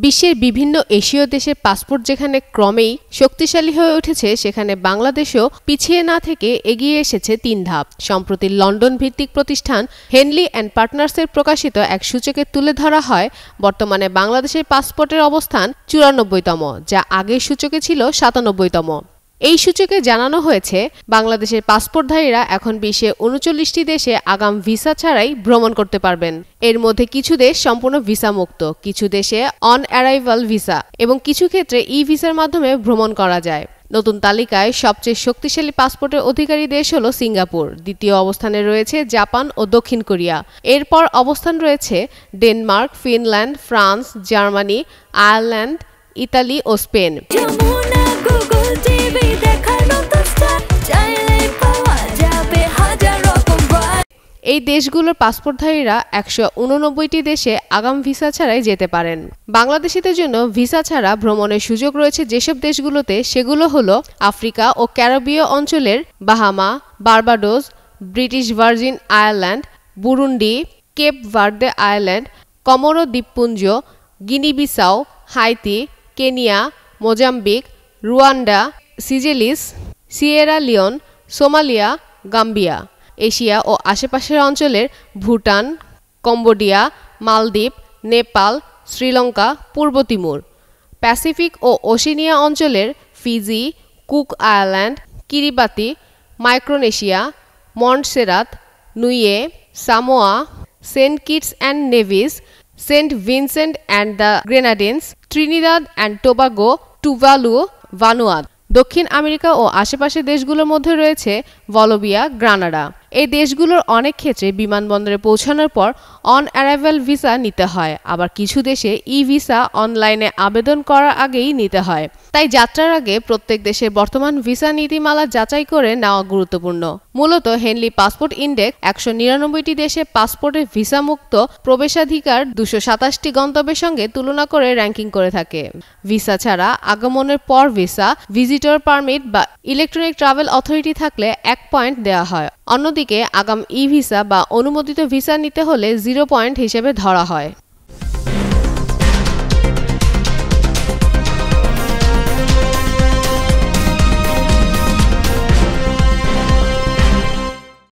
বিশ্বের বিভিন্ন এশীয় দেশের পাসপোর্ট যেখানে ক্রমেই শক্তিশালী হয়ে উঠেছে, সেখানে বাংলাদেশও পিছিয়ে না থেকে এগিয়ে এসেছে ৩ ধাপ। সম্প্রতি লন্ডন ভিত্তিক প্রতিষ্ঠান হেনলি অ্যান্ড পার্টনার্সের প্রকাশিত এক সূচকে তুলে ধরা হয় বর্তমানে বাংলাদেশের পাসপোর্টের অবস্থান ৯৪তম, যা আগের সূচকে ছিল ৯৭তম। এই সূচকে জানানো হয়েছে বাংলাদেশের পাসপোর্টধারীরা এখন বিশ্বে ৩৯টি দেশে আগাম ভিসা ছাড়াই ভ্রমণ করতে পারবেন। এর মধ্যে কিছু দেশ সম্পূর্ণ ভিসা মুক্ত, কিছু দেশে অন অ্যারাইভাল ভিসা এবং কিছু ক্ষেত্রে ই ভিসার মাধ্যমে ভ্রমণ করা যায়। নতুন তালিকায় সবচেয়ে শক্তিশালী পাসপোর্টের অধিকারী দেশ হল সিঙ্গাপুর, দ্বিতীয় অবস্থানে রয়েছে জাপান ও দক্ষিণ কোরিয়া। এরপর অবস্থান রয়েছে Denmark, Finland, France, Germany, Ireland, Italy ও স্পেন। এই দেশগুলোর পাসপোর্টধারীরা ১৮৯টি দেশে আগাম ভিসা ছাড়াই যেতে পারেন। বাংলাদেশিদের জন্য ভিসা ছাড়া ভ্রমণের সুযোগ রয়েছে যেসব দেশগুলোতে, সেগুলো হলো আফ্রিকা ও ক্যারিবীয় অঞ্চলের Bahama, Barbados, British Virgin Island, Burundi, Cape Verde Island, Comoro দ্বীপপুঞ্জ, Guinea Bissau, Haiti, Kenya, Mozambique, Rwanda, Seychelles, Sierra Leone, Somalia, Gambia. Asia ও আশেপাশের অঞ্চলের ভুটান, কম্বোডিয়া, মালদ্বীপ, নেপাল, শ্রীলঙ্কা, পূর্ব তিমুর। প্যাসিফিক ও ওশেনিয়া অঞ্চলের Fiji, Cook Island, Kiribati, Micronesia, Montserrat, Niue, Samoa, Saint Kitts and Nevis, Saint Vincent and the Grenadines, Trinidad and Tobago, Tuvalu, Vanuatu. দক্ষিণ America ও আশেপাশের দেশগুলোর মধ্যে রয়েছে বলিভিয়া, গ্রানাডা। এই দেশগুলোর অনেক ক্ষেত্রে বিমানবন্দরে পৌঁছানোর পর অন অ্যারাইভাল ভিসা নিতে হয়, আবার কিছু দেশে ই ভিসা অনলাইনে আবেদন করার আগেই নিতে হয়। তাই যাত্রার আগে প্রত্যেক দেশের বর্তমান ভিসা নীতিমালা যাচাই করে নেওয়া গুরুত্বপূর্ণ। মূলত হেনলি পাসপোর্ট ইন্ডেক্স ১৯৯টি দেশে পাসপোর্টে ভিসা মুক্ত প্রবেশাধিকার ২২৭টি গন্তব্যের সঙ্গে তুলনা করে র্যাঙ্কিং করে থাকে। ভিসা ছাড়া আগমনের পর ভিসা, ভিজিটর পারমিট বা ইলেকট্রনিক ট্রাভেল অথরিটি থাকলে ১ পয়েন্ট দেওয়া হয়। অন্যদিকে আগাম ই ভিসা বা অনুমোদিত ভিসা নিতে হলে 0 পয়েন্ট হিসেবে ধরা হয়।